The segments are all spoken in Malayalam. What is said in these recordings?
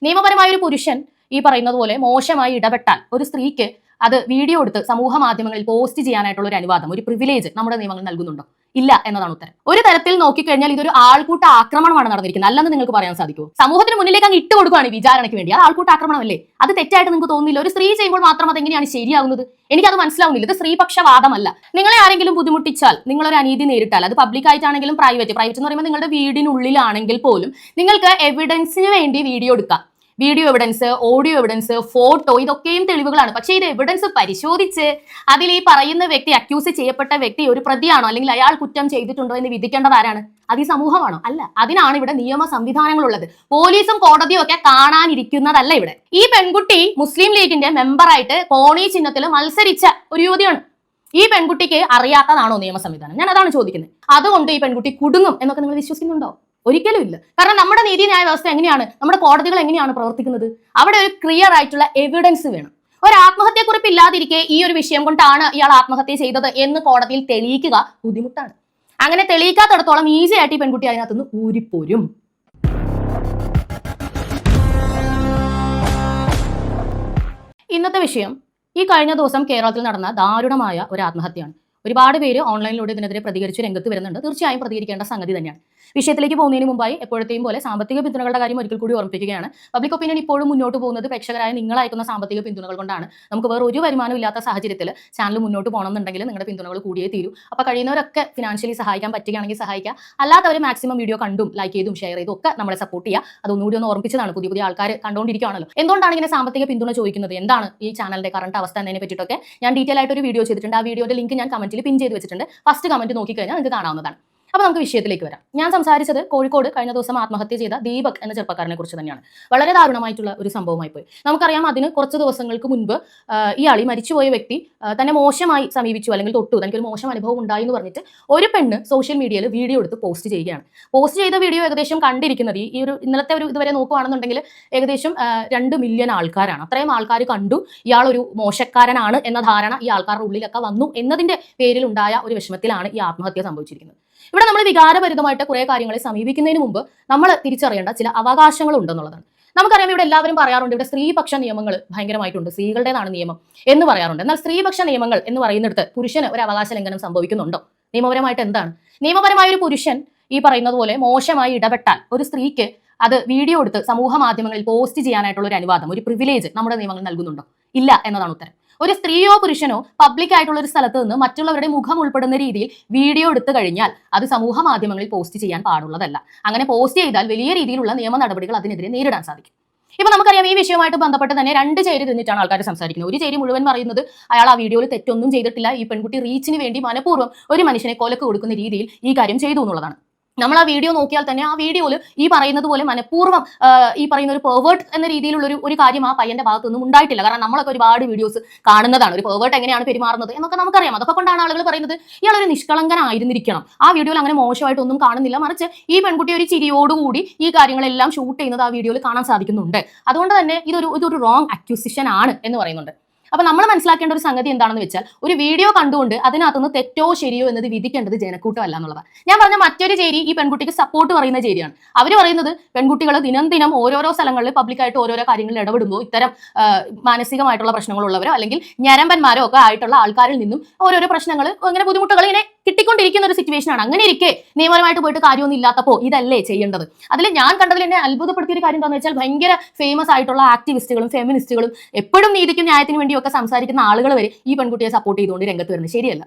നിയമപരമായ ഒരു പുരുഷൻ ഈ പറയുന്നത് പോലെ മോശമായി ഇടപെട്ടാൽ ഒരു സ്ത്രീക്ക് അത് വീഡിയോ എടുത്ത് സമൂഹ മാധ്യമങ്ങളിൽ പോസ്റ്റ് ചെയ്യാനായിട്ടുള്ള ഒരു അനുവാദം, ഒരു പ്രിവിലേജ് നമ്മുടെ നിയമങ്ങൾ നൽകുന്നുണ്ടോ? ഇല്ല എന്നതാണ് ഉത്തരം. ഒരു തരത്തിൽ നോക്കിക്കഴിഞ്ഞാൽ ഇതൊരു ആൾക്കൂട്ട ആക്രമണമാണ് നടന്നിരിക്കുന്നത്, അല്ലെന്ന് നിങ്ങൾക്ക് പറയാൻ സാധിക്കുമോ? സമൂഹത്തിന് മുന്നിലേക്ക് അങ്ങ് ഇട്ട് കൊടുക്കുകയാണ് വിചാരണയ്ക്ക് വേണ്ടി. അത് ആൾക്കൂട്ട ആക്രമണമല്ലേ? അത് തെറ്റായിട്ട് നിങ്ങൾക്ക് തോന്നുന്നില്ല? ഒരു സ്ത്രീ ചെയ്യുമ്പോൾ മാത്രം അതെങ്ങനെയാണ് ശരിയാകുന്നത്? എനിക്കത് മനസ്സിലാവുന്നില്ല. ഇത് സ്ത്രീപക്ഷവാദമല്ല. നിങ്ങളെ ആരെങ്കിലും ബുദ്ധിമുട്ടിച്ചാൽ, നിങ്ങളൊരു അനീതി നേരിട്ടാൽ, അത് പബ്ലിക് ആയിട്ടാണെങ്കിലും പ്രൈവറ്റ് എന്ന് പറയുമ്പോൾ നിങ്ങളുടെ വീടിനുള്ളിലാണെങ്കിൽ പോലും നിങ്ങൾക്ക് എവിഡൻസിന് വേണ്ടി വീഡിയോ എടുക്കാം. Video evidence, audio evidence, photo, ഇതൊക്കെയും തെളിവുകളാണ്. പക്ഷേ ഇത് എവിഡൻസ് പരിശോധിച്ച് അതിൽ ഈ പറയുന്ന വ്യക്തി, അക്യൂസ് ചെയ്യപ്പെട്ട വ്യക്തി ഒരു പ്രതിയാണോ അല്ലെങ്കിൽ അയാൾ കുറ്റം ചെയ്തിട്ടുണ്ടോ എന്ന് വിധിക്കേണ്ടത് ആരാണ്? അത് ഈ സമൂഹമാണോ? അല്ല. അതിനാണ് ഇവിടെ നിയമ സംവിധാനങ്ങളുള്ളത്. പോലീസും കോടതിയും ഒക്കെ കാണാനിരിക്കുന്നതല്ല ഇവിടെ. ഈ പെൺകുട്ടി മുസ്ലിം ലീഗിന്റെ മെമ്പറായിട്ട് കോണി ചിഹ്നത്തിൽ മത്സരിച്ച ഒരു യുവതിയാണ്. ഈ പെൺകുട്ടിക്ക് അറിയാത്തതാണോ നിയമ സംവിധാനം? ഞാൻ അതാണ് ചോദിക്കുന്നത്. അതുകൊണ്ട് ഈ പെൺകുട്ടി കുടുങ്ങും എന്നൊക്കെ നിങ്ങൾ വിശ്വസിക്കുന്നുണ്ടോ? ഒരിക്കലും ഇല്ല. കാരണം നമ്മുടെ നീതിന്യായ വ്യവസ്ഥ എങ്ങനെയാണ്, നമ്മുടെ കോടതികൾ എങ്ങനെയാണ് പ്രവർത്തിക്കുന്നത്? അവിടെ ഒരു ക്ലിയർ ആയിട്ടുള്ള എവിഡൻസ് വേണം. ഒരു ആത്മഹത്യക്കുറിപ്പ് ഇല്ലാതിരിക്കെ ഈ ഒരു വിഷയം കൊണ്ടാണ് ഇയാൾ ആത്മഹത്യ ചെയ്തത് എന്ന് കോടതിയിൽ തെളിയിക്കുക ബുദ്ധിമുട്ടാണ്. അങ്ങനെ തെളിയിക്കാത്തിടത്തോളം ഈസി ആയിട്ട് ഈ പെൺകുട്ടി അതിനകത്തുനിന്ന് ഊരിപ്പോരും. ഇന്നത്തെ വിഷയം ഈ കഴിഞ്ഞ ദിവസം കേരളത്തിൽ നടന്ന ദാരുണമായ ഒരു ആത്മഹത്യയാണ്. ഒരുപാട് പേര് ഓൺലൈനിലൂടെ ഇതിനെതിരെ പ്രതികരിച്ച് രംഗത്ത് വരുന്നുണ്ട്. തീർച്ചയായും പ്രതികരിക്കേണ്ട സംഗതി തന്നെയാണ്. വിഷയത്തിലേക്ക് പോകുന്നതിന് മുമ്പായി എപ്പോഴത്തെയും പോലെ സാമ്പത്തിക പിന്തുണകളുടെ കാര്യം ഒരിക്കൽ കൂടി ഓർമ്മിപ്പിക്കുകയാണ്. പബ്ലിക് ഒപ്പീനിയൻ ഇപ്പോഴും മുന്നോട്ട് പോകുന്നത് പ്രേക്ഷകരായ നിങ്ങൾ അയക്കുന്ന സാമ്പത്തിക പിന്തുണകൾ കൊണ്ടാണ്. നമുക്ക് വേറെ ഒരു വരുമാനം ഇല്ലാത്ത സാഹചര്യത്തിൽ ചാനൽ മുന്നോട്ട് പോകണമെന്നുണ്ടെങ്കിൽ നിങ്ങളുടെ പിന്തുണകൾ കൂടിയേ തീരൂ. അപ്പോൾ കഴിയുന്നവരൊക്കെ ഫിനാൻഷ്യലി സഹായിക്കാൻ പറ്റുകയാണെങ്കിൽ സഹായിക്കുക. അല്ലാത്തവർ മാക്സിമം വീഡിയോ കണ്ടും ലൈക്ക് ചെയ്തും ഷെയർ ചെയ്തും ഒക്കെ നമ്മളെ സപ്പോർട്ട് ചെയ്യുക. അതൊന്നുകൂടി ഒന്ന് ഓർമ്മിപ്പിച്ചതാണ്. പുതിയ ആൾക്കാർ കണ്ടുകൊണ്ടിരിക്കുകയാണല്ലോ. എന്തുകൊണ്ടാണ് ഇങ്ങനെ സാമ്പത്തിക പിന്തുണ ചോദിക്കുന്നത്, എന്താണ് ഈ ചാനലിന്റെ കറണ്ട് അവസ്ഥ എന്നതിനെ പറ്റിയിട്ടൊക്കെ ഞാൻ ഡീറ്റെയിൽ ആയിട്ട് ഒരു വീഡിയോ ചെയ്തിട്ടുണ്ട്. ആ വീഡിയോയുടെ ലിങ്ക് ഞാൻ കമന്റിൽ പിൻ ചെയ്ത് വെച്ചിട്ടുണ്ട്. ഫസ്റ്റ് കമന്റ് നോക്കിക്കഴിഞ്ഞാൽ നിങ്ങൾക്ക് കാണാവുന്നതാണ്. അപ്പോൾ നമുക്ക് വിഷയത്തിലേക്ക് വരാം. ഞാൻ സംസാരിച്ചത് കോഴിക്കോട് കഴിഞ്ഞ ദിവസം ആത്മഹത്യ ചെയ്ത ദീപക് എന്ന ചെറുപ്പക്കാരനെ കുറിച്ച് തന്നെയാണ്. വളരെ ദാരുണമായിട്ടുള്ള ഒരു സംഭവമായി പോയി. നമുക്കറിയാം, അതിന് കുറച്ച് ദിവസങ്ങൾക്ക് മുൻപ് ഇയാൾ, ഈ മരിച്ചുപോയ വ്യക്തി തന്നെ മോശമായി സമീപിച്ചു അല്ലെങ്കിൽ തൊട്ടു, തനിക്കൊരു മോശം അനുഭവം ഉണ്ടായി എന്ന് പറഞ്ഞിട്ട് ഒരു പെണ്ണ് സോഷ്യൽ മീഡിയയിൽ വീഡിയോ എടുത്ത് പോസ്റ്റ് ചെയ്യുകയാണ്. പോസ്റ്റ് ചെയ്ത വീഡിയോ ഏകദേശം കണ്ടിരിക്കുന്നത് ഈ ഒരു ഇന്നലത്തെ ഒരു ഇതുവരെ നോക്കുകയാണെന്നുണ്ടെങ്കിൽ ഏകദേശം 2 മില്യൺ ആൾക്കാരാണ്. അത്രയും ആൾക്കാർ കണ്ടു. ഇയാൾ ഒരു മോശക്കാരനാണ് എന്ന ധാരണ ഈ ആൾക്കാരുടെ ഉള്ളിലൊക്കെ വന്നു എന്നതിന്റെ പേരിൽ ഉണ്ടായ ഒരു വിഷമത്തിലാണ് ഈ ആത്മഹത്യ സംഭവിച്ചിരിക്കുന്നത്. ഇവിടെ നമ്മൾ വികാരഭരിതമായിട്ട് കുറെ കാര്യങ്ങളെ സമീപിക്കുന്നതിന് മുമ്പ് നമ്മൾ തിരിച്ചറിയേണ്ട ചില അവകാശങ്ങൾ ഉണ്ടെന്നുള്ളതാണ്. നമുക്കറിയാം, ഇവിടെ എല്ലാവരും പറയാറുണ്ട് ഇവിടെ സ്ത്രീപക്ഷ നിയമങ്ങൾ ഭയങ്കരമായിട്ടുണ്ട്, സ്ത്രീകളുടേതാണ് നിയമം എന്ന് പറയാറുണ്ട്. എന്നാൽ സ്ത്രീപക്ഷ നിയമങ്ങൾ എന്ന് പറയുന്നിടത്ത് പുരുഷന് ഒരു അവകാശ ലംഘനം സംഭവിക്കുന്നുണ്ടോ? നിയമപരമായിട്ട് എന്താണ്? നിയമപരമായ ഒരു പുരുഷൻ ഈ പറയുന്നത് പോലെ മോശമായി ഇടപെട്ടാൽ ഒരു സ്ത്രീക്ക് അത് വീഡിയോ എടുത്ത് സമൂഹ മാധ്യമങ്ങളിൽ പോസ്റ്റ് ചെയ്യാനായിട്ടുള്ള ഒരു അനുവാദം, ഒരു പ്രിവിലേജ് നമ്മുടെ നിയമങ്ങൾ നൽകുന്നുണ്ടോ? ഇല്ല എന്നതാണ് ഉത്തരം. ഒരു സ്ത്രീയോ പുരുഷനോ പബ്ലിക് ആയിട്ടുള്ള ഒരു സ്ഥലത്ത് നിന്ന് മറ്റുള്ളവരുടെ മുഖം ഉൾപ്പെടുന്ന രീതിയിൽ വീഡിയോ എടുത്തു കഴിഞ്ഞാൽ അത് സമൂഹ മാധ്യമങ്ങളിൽ പോസ്റ്റ് ചെയ്യാൻ പാടുള്ളതല്ല. അങ്ങനെ പോസ്റ്റ് ചെയ്താൽ വലിയ രീതിയിലുള്ള നിയമ നടപടികൾ അതിനെതിരെ നേരിടാൻ സാധിക്കും. ഇപ്പൊ നമുക്കറിയാം, ഈ വിഷയവുമായിട്ട് ബന്ധപ്പെട്ട് തന്നെ 2 ചേരി തിന്നിട്ടാണ് ആൾക്കാർ സംസാരിക്കുന്നത്. ഒരു ചേരി മുഴുവൻ പറയുന്നത് അയാൾ ആ വീഡിയോയിൽ തെറ്റൊന്നും ചെയ്തിട്ടില്ല, ഈ പെൺകുട്ടി റീച്ചിന് വേണ്ടി മനഃപൂർവ്വം ഒരു മനുഷ്യനെ കൊലക്ക് കൊടുക്കുന്ന രീതിയിൽ ഈ കാര്യം ചെയ്തു എന്നുള്ളതാണ്. നമ്മൾ ആ വീഡിയോ നോക്കിയാൽ തന്നെ ആ വീഡിയോയിൽ ഈ പറയുന്നത് പോലെ മനഃപൂർവ്വം ഈ പറയുന്ന ഒരു പെർവേർട്ട് എന്ന രീതിയിലുള്ള ഒരു കാര്യം ആ പയ്യന്റെ ഭാഗത്തൊന്നും ഉണ്ടായിട്ടില്ല. കാരണം നമ്മളൊക്കെ ഒരുപാട് വീഡിയോസ് കാണുന്നതാണ്, ഒരു പെർവേർട്ട് എങ്ങനെയാണ് പെരുമാറുന്നത് എന്നൊക്കെ നമുക്കറിയാം. അതൊക്കെ കൊണ്ടാണ് ആളുകൾ പറയുന്നത് ഇയാളൊരു നിഷ്കളങ്കനായിരുന്നിരിക്കണം. ആ വീഡിയോയിൽ അങ്ങനെ മോശമായിട്ടൊന്നും കാണുന്നില്ല, മറിച്ച് ഈ പെൺകുട്ടി ഒരു ചിരിയോടുകൂടി ഈ കാര്യങ്ങളെല്ലാം ഷൂട്ട് ചെയ്യുന്നത് ആ വീഡിയോയിൽ കാണാൻ സാധിക്കുന്നുണ്ട്. അതുകൊണ്ട് തന്നെ ഇതൊരു റോങ് അക്യൂസിഷൻ ആണ് എന്ന് പറയുന്നുണ്ട്. അപ്പൊ നമ്മൾ മനസ്സിലാക്കേണ്ട ഒരു സംഗതി എന്താണെന്ന് വെച്ചാൽ, ഒരു വീഡിയോ കണ്ടുകൊണ്ട് അതിനകത്തുനിന്ന് തെറ്റോ ശരിയോ എന്നത് വിധിക്കേണ്ടത് ജനക്കൂട്ടമല്ല എന്നുള്ളതാണ്. ഞാൻ പറഞ്ഞ മറ്റൊരു ചേരി ഈ പെൺകുട്ടിക്ക് സപ്പോർട്ട് പറയുന്ന ചേരിയാണ്. അവർ പറയുന്നത് പെൺകുട്ടികൾ ദിനം ഓരോരോ സ്ഥലങ്ങളിൽ പബ്ലിക്കായിട്ട് ഓരോരോ കാര്യങ്ങളിൽ ഇടപെടുമ്പോൾ ഇത്തരം മാനസികമായിട്ടുള്ള പ്രശ്നങ്ങളുള്ളവരോ അല്ലെങ്കിൽ ഞരമ്പന്മാരോ ഒക്കെ ആയിട്ടുള്ള ആൾക്കാരിൽ നിന്നും ഓരോരോ പ്രശ്നങ്ങൾ, അങ്ങനെ ബുദ്ധിമുട്ടുകൾ ഇങ്ങനെ കിട്ടിക്കൊണ്ടിരിക്കുന്ന ഒരു സിറ്റുവേഷൻ ആണ്. അങ്ങനെ ഇരിക്കെ നിയമപരമായിട്ട് പോയിട്ട് കാര്യമൊന്നും ഇല്ലാത്തപ്പോൾ ഇതല്ലേ ചെയ്യേണ്ടത്? അതിൽ ഞാൻ കണ്ടതിൽ എന്നെ അത്ഭുതപ്പെടുത്തിയ ഒരു കാര്യം എന്താണെന്ന് വെച്ചാൽ, ഭയങ്കര ഫേമസ് ആയിട്ടുള്ള ആക്ടിവിസ്റ്റുകളും ഫെമിനിസ്റ്റുകളും എപ്പോഴും നീതിക്കും ന്യായത്തിനും വേണ്ടിയൊക്കെ സംസാരിക്കുന്ന ആളുകൾ വരെ ഈ പെൺകുട്ടിയെ സപ്പോർട്ട് ചെയ്തുകൊണ്ട് രംഗത്ത് വരുന്നത്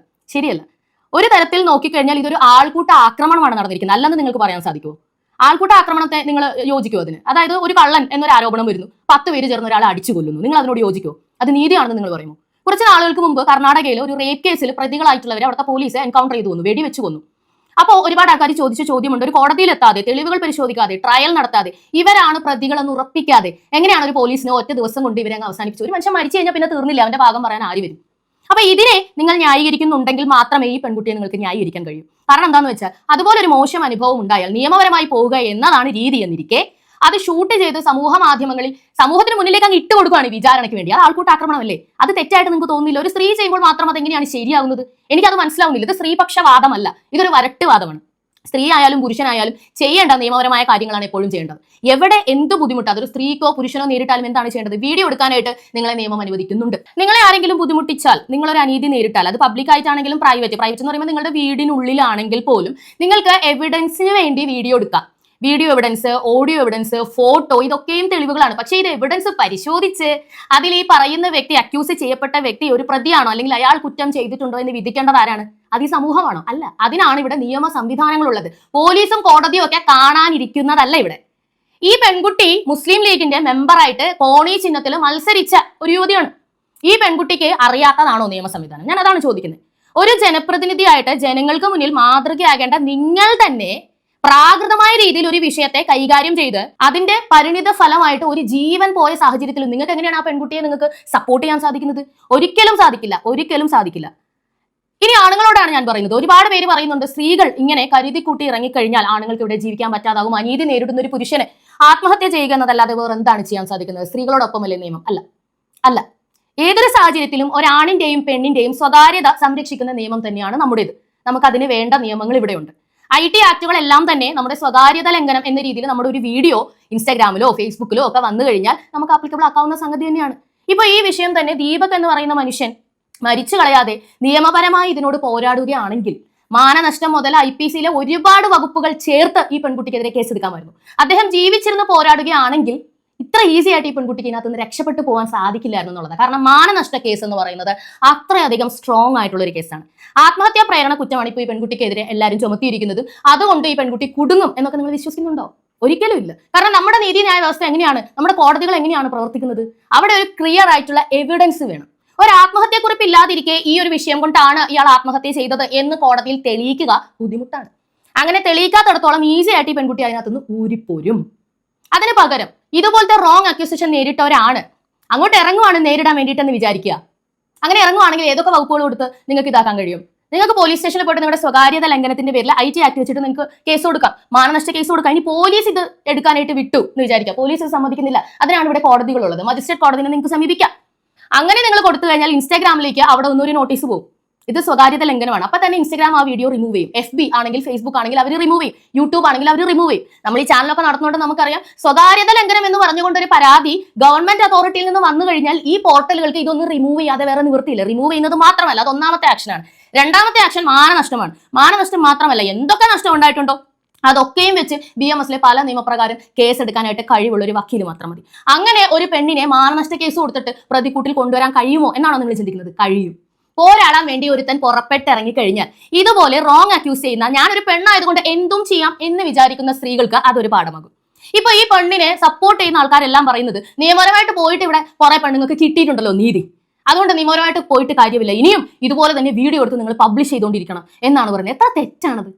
ശരിയല്ല. ഒരു തരത്തിൽ നോക്കിക്കഴിഞ്ഞാൽ ഇതൊരു ആൾക്കൂട്ട ആക്രമണമാണ് നടന്നിരിക്കുന്നത്, അല്ലെന്ന് നിങ്ങൾക്ക് പറയാൻ സാധിക്കുമോ? ആൾക്കൂട്ട ആക്രമണത്തെ നിങ്ങൾ യോജിക്കുമോ അതിന്? അതായത് ഒരു കള്ളൻ എന്നൊരു ആരോപണം വരുന്നു, 10 പേര് ചേർന്ന് ഒരാളെ അടിച്ചു കൊല്ലുന്നു, നിങ്ങൾ അതിനോട് യോജിക്കുമോ? അത് നീതിയാണെന്ന് നിങ്ങൾ പറയുമോ? കുറച്ച് നാളുകൾക്ക് മുമ്പ് കർണാടകയിൽ ഒരു റേപ്പ് കേസിൽ പ്രതികളായിട്ടുള്ളവരെ അവിടുത്തെ പോലീസ് എൻകൗണ്ടർ ചെയ്തു കൊന്നു, വെടിവെച്ച് കൊന്നു. അപ്പോൾ ഒരുപാട് ആൾക്കാർ ചോദിച്ച ചോദ്യമുണ്ട്, ഒരു കോടതിയിലെത്താതെ, തെളിവുകൾ പരിശോധിക്കാതെ, ട്രയൽ നടത്താതെ, ഇവരാണ് പ്രതികളെന്ന് ഉറപ്പിക്കാതെ എങ്ങനെയാണ് ഒരു പോലീസിനെ ഒറ്റ ദിവസം കൊണ്ട് ഇവരെ അവസാനിപ്പിച്ചു? ഒരു മനുഷ്യൻ മരിച്ചു കഴിഞ്ഞാൽ പിന്നെ തീർന്നില്ല, അവന്റെ ഭാഗം പറയാൻ ആര് വരും? അപ്പൊ ഇതിനെ നിങ്ങൾ ന്യായീകരിക്കുന്നുണ്ടെങ്കിൽ മാത്രമേ ഈ പെൺകുട്ടിയെ നിങ്ങൾക്ക് ന്യായീകരിക്കാൻ കഴിയൂ. കാരണം എന്താണെന്ന് വെച്ചാൽ, അതുപോലെ ഒരു മോശം അനുഭവം ഉണ്ടായാൽ നിയമപരമായി പോവുക എന്നതാണ് രീതി എന്നിരിക്കെ അത് ഷൂട്ട് ചെയ്ത് സമൂഹ മാധ്യമങ്ങളിൽ സമൂഹത്തിന് മുന്നിലേക്ക് അങ്ങ് ഇട്ട് കൊടുക്കുകയാണ് വിചാരണയ്ക്ക് വേണ്ടി. അത് ആൾക്കൂട്ട ആക്രമണമല്ലേ? അത് തെറ്റായിട്ട് നിങ്ങൾക്ക് തോന്നുന്നില്ല? ഒരു സ്ത്രീ ചെയ്യുമ്പോൾ മാത്രം അതെങ്ങനെയാണ് ശരിയാകുന്നത്? എനിക്കത് മനസ്സിലാവുന്നില്ല. ഇത് സ്ത്രീപക്ഷവാദമല്ല, ഇതൊരു വരട്ടുവാദമാണ്. സ്ത്രീ ആയാലും പുരുഷനായാലും ചെയ്യേണ്ട നിയമപരമായ കാര്യങ്ങളാണ് എപ്പോഴും ചെയ്യേണ്ടത്. എവിടെ എന്ത് ബുദ്ധിമുട്ട് അതൊരു സ്ത്രീക്കോ പുരുഷനോ നേരിട്ടാലും എന്താണ് ചെയ്യേണ്ടത്? വീഡിയോ എടുക്കാനായിട്ട് നിങ്ങളെ നിയമം അനുവദിക്കുന്നുണ്ട്. നിങ്ങളെ ആരെങ്കിലും ബുദ്ധിമുട്ടിച്ചാൽ, നിങ്ങളൊരു അനീതി നേരിട്ടാൽ, അത് പബ്ലിക് ആയിട്ടാണെങ്കിലും പ്രൈവറ്റ് എന്ന് പറയുമ്പോൾ നിങ്ങളുടെ വീടിനുള്ളിലാണെങ്കിൽ പോലും നിങ്ങൾക്ക് എവിഡൻസിന് വേണ്ടി വീഡിയോ എടുക്കാം. Video evidence, audio evidence, photo, ഇതൊക്കെയും തെളിവുകളാണ്. പക്ഷേ ഇത് എവിഡൻസ് പരിശോധിച്ച് അതിൽ ഈ പറയുന്ന വ്യക്തി, അക്യൂസ് ചെയ്യപ്പെട്ട വ്യക്തി ഒരു പ്രതിയാണോ അല്ലെങ്കിൽ അയാൾ കുറ്റം ചെയ്തിട്ടുണ്ടോ എന്ന് വിധിക്കേണ്ടത് ആരാണ്? അത് ഈ സമൂഹമാണോ? അല്ല. അതിനാണ് ഇവിടെ നിയമ സംവിധാനങ്ങളുള്ളത്. പോലീസും കോടതിയും ഒക്കെ കാണാനിരിക്കുന്നതല്ല ഇവിടെ. ഈ പെൺകുട്ടി മുസ്ലിം ലീഗിന്റെ മെമ്പറായിട്ട് കോണി ചിഹ്നത്തിൽ മത്സരിച്ച ഒരു യുവതിയാണ്. ഈ പെൺകുട്ടിക്ക് അറിയാത്തതാണോ നിയമ സംവിധാനം? ഞാൻ അതാണ് ചോദിക്കുന്നത്. ഒരു ജനപ്രതിനിധിയായിട്ട് ജനങ്ങൾക്ക് മുന്നിൽ മാതൃകയാകേണ്ട നിങ്ങൾ തന്നെ പ്രാകൃതമായ രീതിയിൽ ഒരു വിഷയത്തെ കൈകാര്യം ചെയ്ത് അതിന്റെ പരിണിത ഫലമായിട്ട് ഒരു ജീവൻ പോയ സാഹചര്യത്തിൽ നിങ്ങൾക്ക് എങ്ങനെയാണ് ആ പെൺകുട്ടിയെ നിങ്ങൾക്ക് സപ്പോർട്ട് ചെയ്യാൻ സാധിക്കുന്നത്? ഒരിക്കലും സാധിക്കില്ല, ഒരിക്കലും സാധിക്കില്ല. ഇനി ആണുങ്ങളോടാണ് ഞാൻ പറയുന്നത്. ഒരുപാട് പേര് പറയുന്നുണ്ട് സ്ത്രീകൾ ഇങ്ങനെ കരുതിക്കൂട്ടി ഇറങ്ങിക്കഴിഞ്ഞാൽ ആണുങ്ങൾക്ക് ഇവിടെ ജീവിക്കാൻ പറ്റാതാകും, അനീതി നേരിടുന്ന ഒരു പുരുഷന് ആത്മഹത്യ ചെയ്യുക എന്നതല്ലാതെ വേറെ എന്താണ് ചെയ്യാൻ സാധിക്കുന്നത്? സ്ത്രീകളോടൊപ്പമല്ലേ നിയമം? അല്ല, അല്ല. ഏതൊരു സാഹചര്യത്തിലും ഒരാണിന്റെയും പെണ്ണിന്റെയും സ്വകാര്യത സംരക്ഷിക്കുന്ന നിയമം തന്നെയാണ് നമ്മുടേത്. നമുക്ക് അതിന് വേണ്ട നിയമങ്ങൾ ഇവിടെയുണ്ട്. IT ആക്ടുകളെല്ലാം തന്നെ നമ്മുടെ സ്വകാര്യത ലംഘനം എന്ന രീതിയിൽ നമ്മുടെ ഒരു വീഡിയോ ഇൻസ്റ്റാഗ്രാമിലോ ഫേസ്ബുക്കിലോ ഒക്കെ വന്നു കഴിഞ്ഞാൽ നമുക്ക് ആപ്ലിക്കബിൾ ആക്കാവുന്ന സംഗതി തന്നെയാണ്. ഇപ്പൊ ഈ വിഷയം തന്നെ ദീപക് എന്ന് പറയുന്ന മനുഷ്യൻ മരിച്ചു കളയാതെ നിയമപരമായി ഇതിനോട് പോരാടുകയാണെങ്കിൽ മാനനഷ്ടം മുതൽ IPCയിലെ ഒരുപാട് വകുപ്പുകൾ ചേർത്ത് ഈ പെൺകുട്ടിക്കെതിരെ കേസെടുക്കാമായിരുന്നു. അദ്ദേഹം ജീവിച്ചിരുന്ന് പോരാടുകയാണെങ്കിൽ ഇത്ര ഈസി ആയിട്ട് ഈ പെൺകുട്ടിക്ക് ഇതിനകത്ത് രക്ഷപ്പെട്ടു പോകാൻ സാധിക്കില്ലായിരുന്നു എന്നുള്ളത്. കാരണം മാനനഷ്ട കേസ് എന്ന് പറയുന്നത് അത്രയധികം സ്ട്രോങ് ആയിട്ടുള്ള ഒരു കേസാണ്. ആത്മഹത്യാ പ്രേരണ കുറ്റമാണ് ഇപ്പോൾ ഈ പെൺകുട്ടിക്കെതിരെ എല്ലാവരും ചുമത്തിയിരിക്കുന്നത്. അതുകൊണ്ട് ഈ പെൺകുട്ടി കുടുങ്ങും എന്നൊക്കെ നിങ്ങൾ വിശ്വസിക്കുന്നുണ്ടോ? ഒരിക്കലും ഇല്ല. കാരണം നമ്മുടെ നീതിന്യായ വ്യവസ്ഥ എങ്ങനെയാണ്, നമ്മുടെ കോടതികൾ എങ്ങനെയാണ് പ്രവർത്തിക്കുന്നത്? അവിടെ ഒരു ക്ലിയർ ആയിട്ടുള്ള എവിഡൻസ് വേണം. ഒരു ആത്മഹത്യക്കുറിപ്പ് ഇല്ലാതിരിക്കെ ഈ ഒരു വിഷയം കൊണ്ടാണ് ഇയാൾ ആത്മഹത്യ ചെയ്തത് എന്ന് കോടതിയിൽ തെളിയിക്കുക ബുദ്ധിമുട്ടാണ്. അങ്ങനെ തെളിയിക്കാത്തിടത്തോളം ഈസി ആയിട്ട് ഈ പെൺകുട്ടി അതിനകത്തുനിന്ന് ഊരിപ്പോരും. അതിന് പകരം ഇതുപോലത്തെ റോങ് അക്യൂസേഷൻ നേരിട്ടവരാണ് അങ്ങോട്ട് ഇറങ്ങുവാണ് നേരിടാൻ വേണ്ടിയിട്ടെന്ന് വിചാരിക്കുക. അങ്ങനെ ഇറങ്ങുവാണെങ്കിൽ ഏതൊക്കെ വകുപ്പുകൾ കൊടുത്ത് നിങ്ങൾക്ക് ഇതാക്കാൻ കഴിയും? നിങ്ങൾക്ക് പോലീസ് സ്റ്റേഷനിൽ പോയിട്ട് നിങ്ങളുടെ സ്വകാര്യത ലംഘനത്തിന്റെ പേരിൽ IT ആക്ട് വെച്ചിട്ട് നിങ്ങൾക്ക് കേസ് കൊടുക്കാം, മാനനഷ്ട കേസ് കൊടുക്കാം. ഇനി പോലീസ് ഇത് എടുക്കാനായിട്ട് വിട്ടു എന്ന് വിചാരിക്കുക, പോലീസ് ഇത് സമ്മതിക്കുന്നില്ല. അതിനാണ് ഇവിടെ കോടതികളുള്ളത്. മജിസ്ട്രേറ്റ് കോടതിനെ നിങ്ങൾക്ക് സമീപിക്കാം. അങ്ങനെ നിങ്ങൾ കൊടുത്തു കഴിഞ്ഞാൽ ഇൻസ്റ്റാഗ്രാമിലേക്ക് അവിടെ ഒന്നൊരു നോട്ടീസ് പോകും, ഇത് സ്വകാര്യത ലംഘനമാണ്. അപ്പൊ തന്നെ ഇൻസ്റ്റാഗ്രാം ആ വീഡിയോ റിമൂവ് ചെയ്യും. FB ആണെങ്കിൽ ഫേസ്ബുക്ക് ആണെങ്കിൽ അവർ റിമൂവ് ചെയ്യും, യൂട്യൂബ് ആണെങ്കിൽ അവർ റിമൂവ് ചെയ്യും. നമ്മൾ ഈ ചാനലൊക്കെ നടത്തുന്നതുകൊണ്ട് നമുക്കറിയാം സ്വകാര്യത ലംഘനം എന്ന് പറഞ്ഞുകൊണ്ട് ഒരു പരാതി ഗവൺമെന്റ് അതോറിറ്റിയിൽ നിന്ന് വന്നു കഴിഞ്ഞാൽ ഈ പോർട്ടലുകൾക്ക് ഇതൊന്നും റിമൂവ് ചെയ്യാതെ വേറെ നിവൃത്തിയില്ല. റിമൂവ് ചെയ്യുന്നത് മാത്രമല്ല, അത് ഒന്നാമത്തെ ആക്ഷനാണ്. രണ്ടാമത്തെ ആക്ഷൻ മാനനഷ്ടമാണ്. മാനനഷ്ടം മാത്രമല്ല, എന്തൊക്കെ നഷ്ടം ഉണ്ടായിട്ടുണ്ടോ അതൊക്കെയും വെച്ച് BMSലെ പല നിയമപ്രകാരം കേസ് എടുക്കാനായിട്ട് കഴിവുള്ള ഒരു വക്കീൽ മാത്രം മതി. അങ്ങനെ ഒരു പെണ്ണിനെ മാനനഷ്ട കേസ് കൊടുത്തിട്ട് പ്രതിക്കൂട്ടിൽ കൊണ്ടുവരാൻ കഴിയുമോ എന്നാണോ നിങ്ങൾ ചിന്തിക്കുന്നത്? കഴിയും. പോരാടാൻ വേണ്ടി ഒരുത്തൻ പുറപ്പെട്ടിറങ്ങി കഴിഞ്ഞാൽ ഇതുപോലെ റോങ് അക്യൂസ് ചെയ്യുന്ന, ഞാനൊരു പെണ്ണായതുകൊണ്ട് എന്തും ചെയ്യാം എന്ന് വിചാരിക്കുന്ന സ്ത്രീകൾക്ക് അതൊരു പാഠമാകും. ഇപ്പൊ ഈ പെണ്ണിനെ സപ്പോർട്ട് ചെയ്യുന്ന ആൾക്കാരെല്ലാം പറയുന്നത് നിയമപരമായിട്ട് പോയിട്ട് ഇവിടെ കുറെ പെണ്ണുങ്ങൾക്ക് കിട്ടിയിട്ടുണ്ടല്ലോ നീതി, അതുകൊണ്ട് നിയമപരമായിട്ട് പോയിട്ട് കാര്യമില്ല, ഇനിയും ഇതുപോലെ തന്നെ വീഡിയോ എടുത്ത് നിങ്ങൾ പബ്ലിഷ് ചെയ്തുകൊണ്ടിരിക്കണം എന്നാണ് പറയുന്നത്. എത്ര തെറ്റാണത്!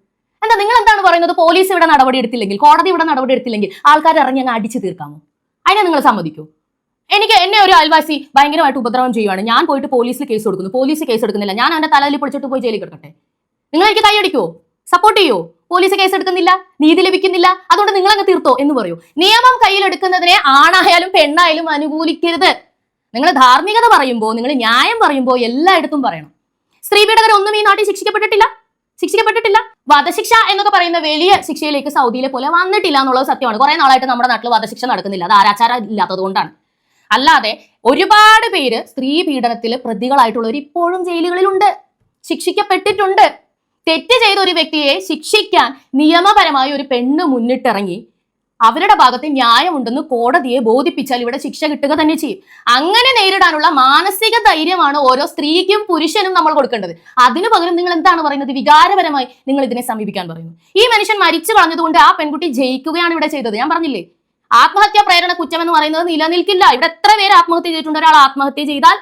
എന്താ നിങ്ങൾ എന്താണ് പറയുന്നത്? പോലീസ് ഇവിടെ നടപടി എടുത്തില്ലെങ്കിൽ, കോടതി ഇവിടെ നടപടി എടുത്തില്ലെങ്കിൽ ആൾക്കാർ ഇറങ്ങി അങ്ങ് അടിച്ചു തീർക്കാമോ? അതിനെ നിങ്ങൾ സമ്മതിക്കൂ? എന്നെ ഒരു അയൽവാസി ഭയങ്കരമായിട്ട് ഉപദ്രവം ചെയ്യുവാണ്, ഞാൻ പോയിട്ട് പോലീസിൽ കേസ് കൊടുക്കുന്നു, പോലീസ് കേസ് എടുക്കുന്നില്ല, ഞാൻ അവന്റെ തലയിൽ പൊളിച്ചിട്ട് പോയി ജയിലിൽ കിടക്കട്ടെ? നിങ്ങൾ എനിക്ക് കൈയടിക്കുവോ? സപ്പോർട്ട് ചെയ്യോ? പോലീസ് കേസ് എടുക്കുന്നില്ല, നീതി ലഭിക്കുന്നില്ല, അതുകൊണ്ട് നിങ്ങൾ അങ്ങ് തീർത്തോ എന്ന് പറയൂ? നിയമം കയ്യിലെടുക്കുന്നതിനെ ആണായാലും പെണ്ണായാലും അനുകൂലിക്കരുത്. നിങ്ങൾ ധാർമ്മികത പറയുമ്പോൾ, നിങ്ങൾ ന്യായം പറയുമ്പോൾ എല്ലായിടത്തും പറയണം. സ്ത്രീ പീഡകരൊന്നും ഈ നാട്ടിൽ ശിക്ഷിക്കപ്പെട്ടിട്ടില്ല. വധശിക്ഷ എന്നൊക്കെ പറയുന്ന വലിയ ശിക്ഷയിലേക്ക് സൗദിയിലെ പോലെ വന്നിട്ടില്ല എന്നുള്ളത് സത്യമാണ്. കുറെ നാളായിട്ട് നമ്മുടെ നാട്ടിൽ വധശിക്ഷ നടക്കുന്നില്ല, അത് ആരാചാരം ഇല്ലാത്തത് കൊണ്ടാണ്. അല്ലാതെ ഒരുപാട് പേര് സ്ത്രീ പീഡനത്തിൽ പ്രതികളായിട്ടുള്ളവർ ഇപ്പോഴും ജയിലുകളിലുണ്ട്, ശിക്ഷിക്കപ്പെട്ടിട്ടുണ്ട്. തെറ്റ് ചെയ്ത ഒരു വ്യക്തിയെ ശിക്ഷിക്കാൻ നിയമപരമായി ഒരു പെണ്ണ് മുന്നിട്ടിറങ്ങി അവരുടെ ഭാഗത്ത് ന്യായമുണ്ടെന്ന് കോടതിയെ ബോധിപ്പിച്ചാൽ ഇവിടെ ശിക്ഷ കിട്ടുക തന്നെ ചെയ്യും. അങ്ങനെ നേരിടാനുള്ള മാനസിക ധൈര്യമാണ് ഓരോ സ്ത്രീക്കും പുരുഷനും നമ്മൾ കൊടുക്കേണ്ടത്. അതിനു പകരം നിങ്ങൾ എന്താണ് പറയുന്നത്? വികാരപരമായി നിങ്ങൾ ഇതിനെ സമീപിക്കാൻ പറയുന്നു. ഈ മനുഷ്യൻ മരിച്ചു കളഞ്ഞതുകൊണ്ട് ആ പെൺകുട്ടി ജയിക്കുകയാണ് ഇവിടെ ചെയ്തത്. ഞാൻ പറഞ്ഞില്ലേ, ആത്മഹത്യാ പ്രേരണ കുറ്റം എന്ന് പറയുന്നത് നിലനിൽക്കില്ല. ഇവിടെ എത്ര പേര് ആത്മഹത്യ ചെയ്തിട്ടുണ്ട്? ഒരാൾ ആത്മഹത്യ ചെയ്താൽ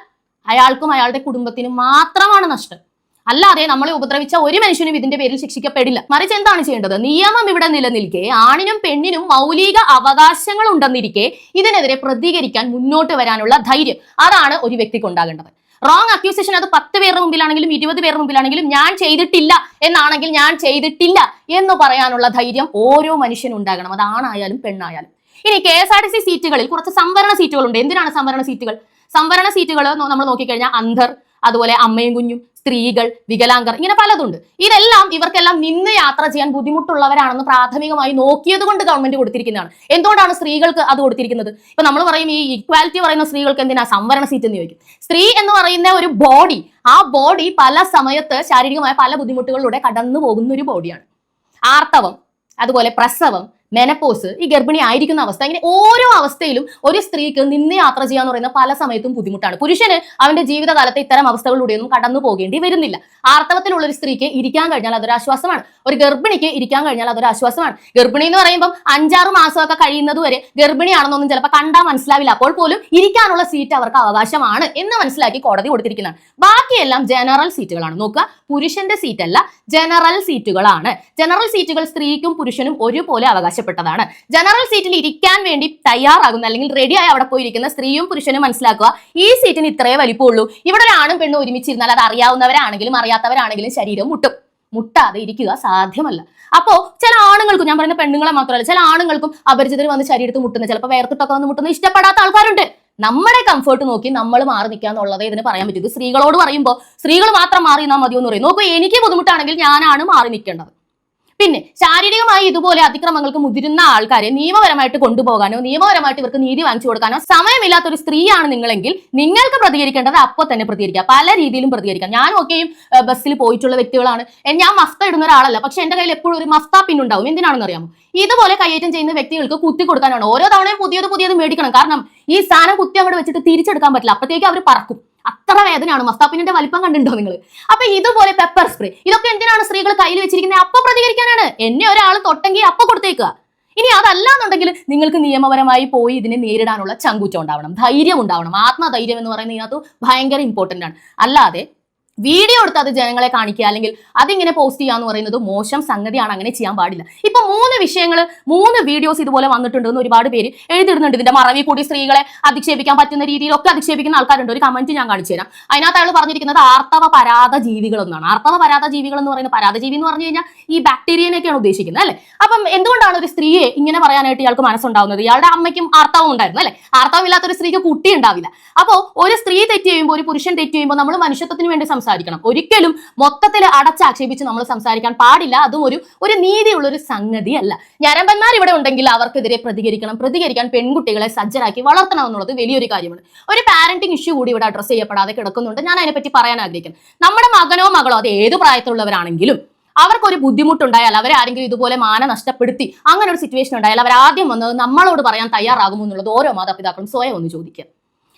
അയാൾക്കും അയാളുടെ കുടുംബത്തിനും മാത്രമാണ് നഷ്ടം. അല്ലാതെ നമ്മളെ ഉപദ്രവിച്ച ഒരു മനുഷ്യനും ഇതിന്റെ പേരിൽ ശിക്ഷിക്കപ്പെടില്ല. മറിച്ച് എന്താണ് ചെയ്യേണ്ടത്? നിയമം ഇവിടെ നിലനിൽക്കെ, ആണിനും പെണ്ണിനും മൗലിക അവകാശങ്ങൾ ഉണ്ടെന്നിരിക്കെ ഇതിനെതിരെ പ്രതികരിക്കാൻ മുന്നോട്ട് വരാനുള്ള ധൈര്യം, അതാണ് ഒരു വ്യക്തിക്ക് ഉണ്ടാകേണ്ടത്. റോങ് അക്യൂസേഷൻ അത് 10 പേരുടെ മുമ്പിലാണെങ്കിലും 20 പേരുടെ മുമ്പിലാണെങ്കിലും ഞാൻ ചെയ്തിട്ടില്ല എന്നാണെങ്കിൽ ഞാൻ ചെയ്തിട്ടില്ല എന്ന് പറയാനുള്ള ധൈര്യം ഓരോ മനുഷ്യനും ഉണ്ടാകണം, അത് ആണായാലും പെണ്ണായാലും. ഇനി KSRTC സീറ്റുകളിൽ കുറച്ച് സംവരണ സീറ്റുകളുണ്ട്. എന്തിനാണ് സംവരണ സീറ്റുകൾ? സംവരണ സീറ്റുകൾ നമ്മൾ നോക്കിക്കഴിഞ്ഞാൽ അന്ധർ, അതുപോലെ അമ്മയും കുഞ്ഞും, സ്ത്രീകൾ, വികലാംഗർ, ഇങ്ങനെ പലതുണ്ട്. ഇതെല്ലാം ഇവർക്കെല്ലാം നിന്ന് യാത്ര ചെയ്യാൻ ബുദ്ധിമുട്ടുള്ളവരാണെന്ന് പ്രാഥമികമായി നോക്കിയത് കൊണ്ട് ഗവൺമെന്റ് കൊടുത്തിരിക്കുന്നതാണ്. എന്തുകൊണ്ടാണ് സ്ത്രീകൾക്ക് അത് കൊടുത്തിരിക്കുന്നത്? ഇപ്പൊ നമ്മൾ പറയും ഈ ഈക്വാലിറ്റി പറയുന്ന സ്ത്രീകൾക്ക് എന്തിനാ സംവരണ സീറ്റ് എന്ന് ചോദിക്കും. സ്ത്രീ എന്ന് പറയുന്ന ഒരു ബോഡി, ആ ബോഡി പല സമയത്ത് ശാരീരികമായ പല ബുദ്ധിമുട്ടുകളിലൂടെ കടന്നു പോകുന്ന ഒരു ബോഡിയാണ്. ആർത്തവം, അതുപോലെ പ്രസവം, മെനപ്പോസ്, ഈ ഗർഭിണി ആയിരിക്കുന്ന അവസ്ഥ, ഇങ്ങനെ ഓരോ അവസ്ഥയിലും ഒരു സ്ത്രീക്ക് നിന്ന് യാത്ര ചെയ്യാന്ന് പറയുന്ന പല സമയത്തും ബുദ്ധിമുട്ടാണ്. പുരുഷന് അവന്റെ ജീവിതകാലത്തെ ഇത്തരം അവസ്ഥകളിലൂടെയൊന്നും കടന്നു പോകേണ്ടി വരുന്നില്ല. ആർത്തവത്തിലുള്ള ഒരു സ്ത്രീക്ക് ഇരിക്കാൻ കഴിഞ്ഞാൽ അതൊരു ആശ്വാസമാണ്. ഒരു ഗർഭിണിക്ക് ഇരിക്കാൻ കഴിഞ്ഞാൽ അതൊരു ആശ്വാസമാണ്. ഗർഭിണി എന്ന് പറയുമ്പോൾ 5-6 മാസമൊക്കെ കഴിയുന്നത് വരെ ഗർഭിണിയാണെന്നൊന്നും ചിലപ്പോൾ കണ്ടാൽ മനസ്സിലാവില്ല. അപ്പോൾ പോലും ഇരിക്കാനുള്ള സീറ്റ് അവർക്ക് അവകാശമാണ് എന്ന് മനസ്സിലാക്കി കോടതി കൊടുത്തിരിക്കുന്നതാണ്. ബാക്കിയെല്ലാം ജനറൽ സീറ്റുകളാണ്. നോക്കുക, പുരുഷന്റെ സീറ്റ് അല്ല, ജനറൽ സീറ്റുകളാണ്. ജനറൽ സീറ്റുകൾ സ്ത്രീക്കും പുരുഷനും ഒരുപോലെ അവകാശപ്പെട്ടതാണ്. ജനറൽ സീറ്റിൽ ഇരിക്കാൻ വേണ്ടി തയ്യാറാകുന്ന അല്ലെങ്കിൽ റെഡിയായി അവിടെ പോയിരിക്കുന്ന സ്ത്രീയും പുരുഷനും മനസ്സിലാക്കുക, ഈ സീറ്റിന് ഇത്രേ വലിപ്പമുള്ളൂ. ഇവിടെ ഒരു ആണും പെണ്ണും ഒരുമിച്ചിരുന്നാൽ അത് അറിയാവുന്നവരാണെങ്കിലും അറിയാത്തവരാണെങ്കിലും ശരീരം മുട്ടാതെ ഇരിക്കുക സാധ്യമല്ല. അപ്പോ ചില ആണുങ്ങൾക്കും, ഞാൻ പറയുന്ന പെണ്ണുങ്ങളെ മാത്രമല്ല, ചില ആണുങ്ങൾക്കും അപരിചിതർ വന്ന് ശരീരത്ത് മുട്ടുന്ന, ചിലപ്പോൾ വേർത്തിട്ടൊക്കെ വന്ന് മുട്ടുന്ന ഇഷ്ടപ്പെടാത്ത ആൾക്കാരുണ്ട്. നമ്മുടെ കംഫർട്ട് നോക്കി നമ്മൾ മാറി നിൽക്കുക എന്നുള്ളതേ ഇതിന് പറയാൻ പറ്റും. ഇത് സ്ത്രീകളോട് പറയുമ്പോൾ സ്ത്രീകൾ മാത്രം മാറി നിന്നാൽ മതിയോ എന്ന് പറയും. നോക്കൂ, എനിക്ക് ബുദ്ധിമുട്ടാണെങ്കിൽ ഞാനാണ് മാറി നിൽക്കേണ്ടത്. പിന്നെ ശാരീരികമായി ഇതുപോലെ അതിക്രമങ്ങൾക്ക് മുതിരുന്ന ആൾക്കാരെ നിയമപരമായിട്ട് കൊണ്ടുപോകാനോ നിയമപരമായിട്ട് ഇവർക്ക് നീതി വാങ്ങിച്ചു കൊടുക്കാനോ സമയമില്ലാത്ത ഒരു സ്ത്രീയാണ് നിങ്ങളെങ്കിൽ നിങ്ങൾക്ക് പ്രതികരിക്കേണ്ടത് അപ്പോൾ തന്നെ പ്രതികരിക്കുക. പല രീതിയിലും പ്രതികരിക്കാം. ഞാൻ ഒക്കെയും ബസ്സിൽ പോയിട്ടുള്ള വ്യക്തികളാണ്. ഞാൻ മഫ്ത ഇടുന്ന ഒരാളല്ല, പക്ഷെ എന്റെ കയ്യിൽ എപ്പോഴും ഒരു മഫ്ത പിൻ ഉണ്ടാവും. എന്തിനാണെന്ന് അറിയാമോ? ഇതുപോലെ കയ്യേറ്റം ചെയ്യുന്ന വ്യക്തികൾക്ക് കുത്തി കൊടുക്കാനാണ്. ഓരോ തവണയും പുതിയത് മേടിക്കണം. കാരണം ഈ സാധനം കുത്തി അങ്ങോട്ട് വെച്ചിട്ട് തിരിച്ചെടുക്കാൻ പറ്റില്ല. അപ്പോഴത്തേക്ക് അവർ പറക്കും. അത്ര വേദനയാണ്. മസ്താപ്പിന്റെ വലിപ്പം കണ്ടിട്ടുണ്ടോ നിങ്ങൾ? അപ്പൊ ഇതുപോലെ പെപ്പർ സ്പ്രേ, ഇതൊക്കെ എന്തിനാണ് സ്ത്രീകൾ കയ്യിൽ വെച്ചിരിക്കുന്നത്? അപ്പൊ പ്രതികരിക്കാനാണ്. എന്നെ ഒരാൾ തൊട്ടെങ്കിൽ അപ്പൊ കൊടുത്തേക്കുക. ഇനി അതല്ലാന്നുണ്ടെങ്കിൽ നിങ്ങൾക്ക് നിയമപരമായി പോയി ഇതിനെ നേരിടാനുള്ള ചങ്കൂറ്റം ഉണ്ടാവണം, ധൈര്യം ഉണ്ടാവണം. ആത്മധൈര്യം എന്ന് പറയുന്നത് ഇതിനകത്ത് ഭയങ്കര ഇമ്പോർട്ടന്റ് ആണ്. അല്ലാതെ വീഡിയോ എടുത്ത് അത് ജനങ്ങളെ കാണിക്കുക അല്ലെങ്കിൽ അതിങ്ങനെ പോസ്റ്റ് ചെയ്യാന്ന് പറയുന്നത് മോശം സംഗതിയാണ്. അങ്ങനെ ചെയ്യാൻ പാടില്ല. ഇപ്പൊ 3 വീഡിയോസ് ഇതുപോലെ വന്നിട്ടുണ്ടെന്ന് ഒരുപാട് പേര് എഴുതിയിടുന്നുണ്ട്. ഇതിന്റെ മറവി കൂടി സ്ത്രീകളെ അധിക്ഷേപിക്കാൻ പറ്റുന്ന രീതിയിലൊക്കെ അധിക്ഷേപിക്കുന്ന ആൾക്കാരുണ്ട്. ഒരു കമന്റ് ഞാൻ കാണിച്ചു തരാം. അതിനകത്ത് അയാൾ പറഞ്ഞിരിക്കുന്നത് ആർത്തവ പരാത ജീവികൾ എന്നാണ്. ആർത്തവ പരാത ജീവികൾ എന്ന് പറയുന്ന, പരാതജീവി എന്ന് പറഞ്ഞു കഴിഞ്ഞാൽ ഈ ബാക്ടീരിയനെയൊക്കെയാണ് ഉദ്ദേശിക്കുന്നത്, അല്ലെ? അപ്പം എന്തുകൊണ്ടാണ് ഒരു സ്ത്രീയെ ഇങ്ങനെ പറയാനായിട്ട് ഇയാൾക്ക് മനസ്സുണ്ടാവുന്നത്? ഇയാളുടെ അമ്മയ്ക്കും ആർത്തവം ഉണ്ടായിരുന്നു, അല്ലെ? ആർത്തവം ഇല്ലാത്ത ഒരു സ്ത്രീക്ക് കുട്ടി ഉണ്ടാവില്ല. അപ്പോ ഒരു സ്ത്രീ തെറ്റ് ചെയ്യുമ്പോൾ, ഒരു പുരുഷൻ തെറ്റ് ചെയ്യുമ്പോൾ നമ്മൾ മനുഷ്യത്വത്തിന് വേണ്ടി സംസാരിക്കണം. ഒരിക്കലും മൊത്തത്തിൽ അടച്ചാക്ഷേപിച്ച് നമ്മൾ സംസാരിക്കാൻ പാടില്ല. അതും ഒരു നീതിയുള്ള ഒരു സംഗതിയല്ല. ഞരമ്പന്മാർ ഇവിടെ ഉണ്ടെങ്കിൽ അവർക്കെതിരെ പ്രതികരിക്കാൻ പെൺകുട്ടികളെ സജ്ജരാക്കി വളർത്തണം എന്നുള്ളത് വലിയൊരു കാര്യമാണ്. ഒരു പാരന്റിങ് ഇഷ്യൂ കൂടി ഇവിടെ അഡ്രസ് ചെയ്യപ്പെടാതെ കിടക്കുന്നുണ്ട്. ഞാൻ അതിനെപ്പറ്റി പറയാൻ ആഗ്രഹിക്കുന്നു. നമ്മുടെ മകനോ മകളോ, അത് ഏത് പ്രായത്തിലുള്ളവരാണെങ്കിലും, അവർക്കൊരു ബുദ്ധിമുട്ടുണ്ടായാൽ, അവരെ ആരെങ്കിലും ഇതുപോലെ മാന നഷ്ടപ്പെടുത്തി അങ്ങനെ ഒരു സിറ്റുവേഷൻ ഉണ്ടായാൽ അവർ ആദ്യം വന്നത് നമ്മളോട് പറയാൻ തയ്യാറാകുമോ എന്നുള്ളത് ഓരോ മാതാപിതാക്കളും സ്വയം ഒന്ന് ചോദിക്കുക.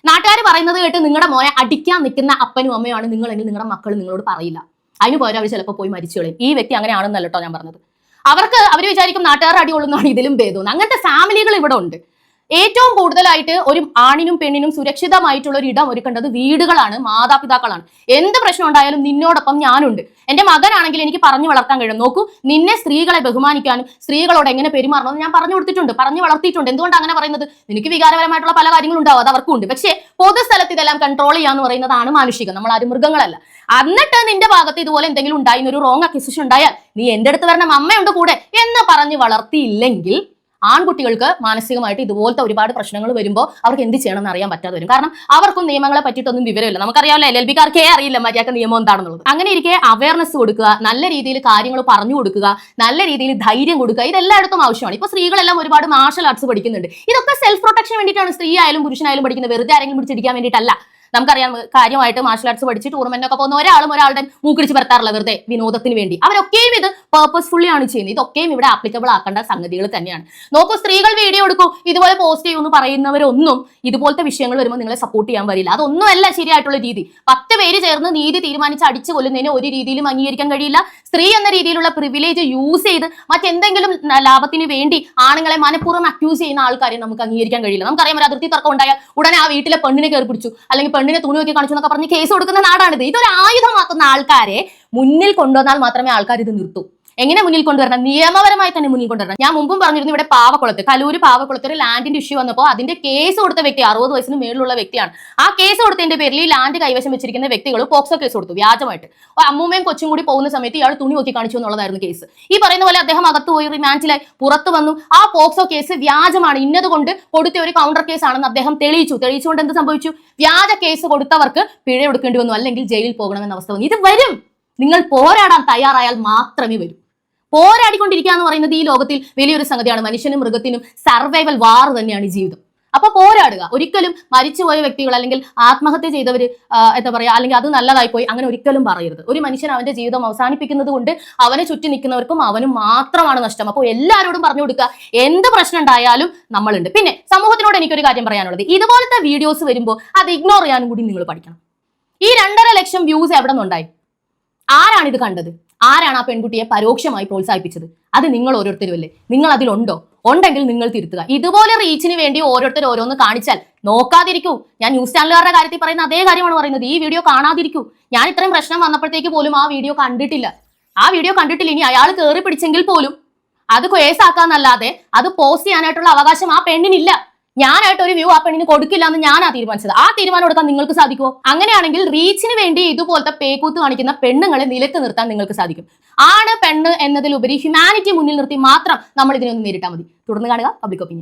നാട്ടുകാർ പറയുന്നത് കേട്ട് നിങ്ങളുടെ മോനെ അടിക്കാൻ നിൽക്കുന്ന അപ്പനും അമ്മയാണ് നിങ്ങളെങ്കിൽ നിങ്ങളുടെ മക്കൾ നിങ്ങളോട് പറയില്ല. അതിന് പോലും അവർ ചിലപ്പോൾ പോയി മരിച്ചു കളയും. ഈ വ്യക്തി അങ്ങനെയാണെന്നല്ല കേട്ടോ ഞാൻ പറഞ്ഞത്. അവർ വിചാരിക്കും നാട്ടുകാർ അടി കൊള്ളുന്നതാണ് ഇതിലും ഭേദം. അങ്ങനത്തെ ഫാമിലികൾ ഇവിടെ ഉണ്ട്. ഏറ്റവും കൂടുതലായിട്ട് ഒരു ആണിനും പെണ്ണിനും സുരക്ഷിതമായിട്ടുള്ള ഒരു ഇടം ഒരുക്കേണ്ടത് വീടുകളാണ്, മാതാപിതാക്കളാണ്. എന്ത് പ്രശ്നം ഉണ്ടായാലും നിന്നോടൊപ്പം ഞാനുണ്ട്. എന്റെ മകനാണെങ്കിൽ എനിക്ക് പറഞ്ഞു വളർത്താൻ കഴിയും. നോക്കൂ, നിന്നെ സ്ത്രീകളെ ബഹുമാനിക്കാനും സ്ത്രീകളോട് എങ്ങനെ പെരുമാറണമെന്ന് ഞാൻ പറഞ്ഞു കൊടുത്തിട്ടുണ്ട്, പറഞ്ഞു വളർത്തിയിട്ടുണ്ട്. എന്തുകൊണ്ട് അങ്ങനെ പറയുന്നത്? നിനക്ക് വികാരപരമായിട്ടുള്ള പല കാര്യങ്ങളും ഉണ്ടാവും, അത് അവർക്കും ഉണ്ട്. പക്ഷേ പൊതുസ്ഥലത്ത് ഇതെല്ലാം കൺട്രോൾ ചെയ്യാന്ന് പറയുന്നതാണ് മാനുഷികം. നമ്മൾ ആരും മൃഗങ്ങളല്ല. എന്നിട്ട് നിന്റെ ഭാഗത്ത് ഇതുപോലെ എന്തെങ്കിലും ഉണ്ടായി, ഒരു റോങ് അക്യൂസിഷൻ ഉണ്ടായാൽ നീ എന്റെ അടുത്ത് വരണം, അമ്മയുണ്ട് കൂടെ എന്ന് പറഞ്ഞ് വളർത്തിയില്ലെങ്കിൽ ആൺകുട്ടികൾക്ക് മാനസികമായിട്ട് ഇതുപോലത്തെ ഒരുപാട് പ്രശ്നങ്ങൾ വരുമ്പോൾ അവർക്ക് എന്ത് ചെയ്യണം എന്ന് അറിയാൻ പറ്റാതെ വരും. കാരണം അവർക്കും നിയമങ്ങളെ പറ്റിയിട്ടൊന്നും വിവരമില്ല. നമുക്കറിയാമല്ലോ, LLB-കാർക്കേ അറിയില്ല മര്യാദ നിയമം എന്താണെന്നുള്ളത്. അങ്ങനെ ഇരിക്കെ അവയർനെസ് കൊടുക്കുക, നല്ല രീതിയിൽ കാര്യങ്ങൾ പറഞ്ഞു കൊടുക്കുക, നല്ല രീതിയിൽ ധൈര്യം കൊടുക്കുക, ഇതെല്ലായിടത്തും ആവശ്യമാണ്. ഇപ്പൊ സ്ത്രീകളെല്ലാം ഒരുപാട് മാർഷൽ ആർട്സ് പഠിക്കുന്നുണ്ട്. ഇതൊക്കെ സെൽഫ് പ്രൊട്ടക്ഷൻ വേണ്ടിയിട്ടാണ്. സ്ത്രീ ആയാലും പുരുഷനായാലും പഠിക്കുന്നത് വെറുതെ ആരെങ്കിലും പിടിച്ചിരിക്കാൻ വേണ്ടിയിട്ടല്ല. നമുക്കറിയാം, കാര്യമായിട്ട് മാർഷൽ ആർട്സ് പഠിച്ച് ടൂർണമെന്റൊക്കെ പോകുന്ന ഒരാളും ഒരാളുടെ മൂക്കിടിച്ച് പരത്താറില്ല വെറുതെ വിനോദത്തിന് വേണ്ടി. അവരൊക്കെയും ഇത് പേർപ്പസ്ഫുള്ളി ആണ് ചെയ്യുന്നത്. ഇതൊക്കെയും ഇവിടെ ആപ്ലിക്കബിൾ ആക്കേണ്ട സംഗതികൾ തന്നെയാണ്. നോക്കൂ, സ്ത്രീകൾ വീഡിയോ എടുക്കൂ, ഇതുപോലെ പോസ്റ്റ് ചെയ്യുമെന്ന് പറയുന്നവരൊന്നും ഇതുപോലത്തെ വിഷയങ്ങൾ വരുമ്പോൾ നിങ്ങളെ സപ്പോർട്ട് ചെയ്യാൻ വരില്ല. അതൊന്നുമല്ല ശരിയായിട്ടുള്ള രീതി. 10 പേര് ചേർന്ന് നീതി തീരുമാനിച്ച് അടിച്ചു കൊല്ലുന്നതിന് ഒരു രീതിയിലും അംഗീകരിക്കാൻ കഴിയില്ല. സ്ത്രീ എന്ന രീതിയിലുള്ള പ്രിവിലേജ് യൂസ് ചെയ്ത് മറ്റെന്തെങ്കിലും ലാഭത്തിന് വേണ്ടി ആണുങ്ങളെ മനഃപൂർവ്വം അക്യൂസ് ചെയ്യുന്ന ആൾക്കാരെ നമുക്ക് അംഗീകരിക്കാൻ കഴിയില്ല. നമുക്കറിയാം, ഒരു അതിർത്തി തർക്കം ഉണ്ടായാൽ ഉടനെ ആ വീട്ടിലെ പെണ്ണിനെ കയറി പിടിച്ചു, അല്ലെങ്കിൽ പെണ്ണിനെ തുണി നോക്കി കാണിച്ചു എന്നൊക്കെ പറഞ്ഞ് കേസ് കൊടുക്കുന്ന നാടാണിത്. ഇതൊരു ആയുധമാക്കുന്ന ആൾക്കാരെ മുന്നിൽ കൊണ്ടുവന്നാൽ മാത്രമേ ആൾക്കാർ ഇത് നിർത്തൂ. എങ്ങനെ മുന്നിൽ കൊണ്ടുവരണം? നിയമപരമായി തന്നെ മുന്നിൽ കൊണ്ടുവരണം. ഞാൻ മുമ്പും പറഞ്ഞിരുന്നു, ഇവിടെ പാവക്കുളത്ത്, കലൂര് പാവക്കുളത്ത് ഒരു ലാൻഡിന്റെ ഇഷ്യൂ വന്നപ്പോൾ അതിന്റെ കേസ് കൊടുത്ത വ്യക്തി 60 വയസ്സിന് മേളിലുള്ള വ്യക്തിയാണ്. ആ കേസ് കൊടുത്തതിന്റെ പേരിൽ ഈ ലാൻഡ് കൈവശം വെച്ചിരിക്കുന്ന വ്യക്തികൾ പോക്സോ കേസ് കൊടുത്തു വ്യാജമായിട്ട്. അമ്മൂമ്മയും കൊച്ചും കൂടി പോകുന്ന സമയത്ത് ഇയാൾ തുണി നോക്കി കാണിച്ചു എന്നുള്ളതായിരുന്നു കേസ്. ഈ പറയുന്ന പോലെ അദ്ദേഹം അകത്ത് പോയി റിമാൻഡിലായി പുറത്തു വന്നു. ആ പോക്സോ കേസ് വ്യാജമാണ്, ഇന്നതുകൊണ്ട് കൊടുത്ത ഒരു കൗണ്ടർ കേസ് ആണെന്ന് അദ്ദേഹം തെളിയിച്ചുകൊണ്ട് എന്ത് സംഭവിച്ചു? വ്യാജ കേസ് കൊടുത്തവർക്ക് പിഴ കൊടുക്കേണ്ടി വന്നു, അല്ലെങ്കിൽ ജയിലിൽ പോകണമെന്ന അവസ്ഥ വന്നു. ഇത് വരും. നിങ്ങൾ പോരാടാൻ തയ്യാറായാൽ മാത്രമേ വരൂ. പോരാടിക്കൊണ്ടിരിക്കുക എന്ന് പറയുന്നത് ഈ ലോകത്തിൽ വലിയൊരു സംഗതിയാണ്. മനുഷ്യനും മൃഗത്തിനും സർവൈവൽ വാർ തന്നെയാണ് ഈ ജീവിതം. അപ്പൊ പോരാടുക. ഒരിക്കലും മരിച്ചുപോയ വ്യക്തികൾ അല്ലെങ്കിൽ ആത്മഹത്യ ചെയ്തവര് എന്താ പറയാ, അല്ലെങ്കിൽ അത് നല്ലതായി പോയി, അങ്ങനെ ഒരിക്കലും പറയരുത്. ഒരു മനുഷ്യൻ അവന്റെ ജീവിതം അവസാനിപ്പിക്കുന്നത് കൊണ്ട് അവനെ ചുറ്റി നിൽക്കുന്നവർക്കും അവനും മാത്രമാണ് നഷ്ടം. അപ്പോൾ എല്ലാവരോടും പറഞ്ഞു കൊടുക്കുക, എന്ത് പ്രശ്നം ഉണ്ടായാലും നമ്മളുണ്ട്. പിന്നെ സമൂഹത്തിനോട് എനിക്കൊരു കാര്യം പറയാനുള്ളത്, ഇതുപോലത്തെ വീഡിയോസ് വരുമ്പോൾ അത് ഇഗ്നോർ ചെയ്യാനും കൂടി നിങ്ങൾ പഠിക്കണം. ഈ 2.5 ലക്ഷം വ്യൂസ് എവിടെ നിന്നുണ്ടായി? ആരാണ് ഇത് കണ്ടത്? ആരാണ് ആ പെൺകുട്ടിയെ പരോക്ഷമായി പ്രോത്സാഹിപ്പിച്ചത്? അത് നിങ്ങൾ ഓരോരുത്തരും അല്ലേ? നിങ്ങൾ അതിലുണ്ടോ? ഉണ്ടെങ്കിൽ നിങ്ങൾ തിരുത്തുക. ഇതുപോലെ റീച്ചിന് വേണ്ടി ഓരോരുത്തർ ഓരോന്ന് കാണിച്ചാൽ നോക്കാതിരിക്കൂ. ഞാൻ ന്യൂസ് ചാനലുകാരുടെ കാര്യത്തിൽ പറയുന്ന അതേ കാര്യമാണ് പറയുന്നത്. ഈ വീഡിയോ കാണാതിരിക്കൂ. ഞാൻ ഇത്രയും പ്രശ്നം വന്നപ്പോഴത്തേക്ക് പോലും ആ വീഡിയോ കണ്ടിട്ടില്ല. ഇനി അയാൾ കയറി പിടിച്ചെങ്കിൽ പോലും അത് കേസാക്കാന്നല്ലാതെ അത് പോസ്റ്റ് ചെയ്യാനായിട്ടുള്ള അവകാശം ആ പെണ്ണിനില്ല. ഞാനായിട്ട് ഒരു വ്യൂ ആ പെണ്ണിന് കൊടുക്കില്ല എന്ന് ഞാനാ തീരുമാനിച്ചത്. ആ തീരുമാനം എടുക്കാൻ നിങ്ങൾക്ക് സാധിക്കുമോ? അങ്ങനെയാണെങ്കിൽ റീച്ചിന് വേണ്ടി ഇതുപോലത്തെ പേക്കൂത്ത് കാണിക്കുന്ന പെണ്ണുങ്ങളെ നിലത്ത് നിർത്താൻ നിങ്ങൾക്ക് സാധിക്കും. ആണ് പെണ്ണ് എന്നതിലുപരി ഹ്യൂമാനിറ്റി മുന്നിൽ നിർത്തി മാത്രം നമ്മൾ ഇതിനൊന്ന് നേരിട്ടാൽ മതി. തുടർന്ന് കാണുക പബ്ലിക് ഒപ്പീനിയൻ.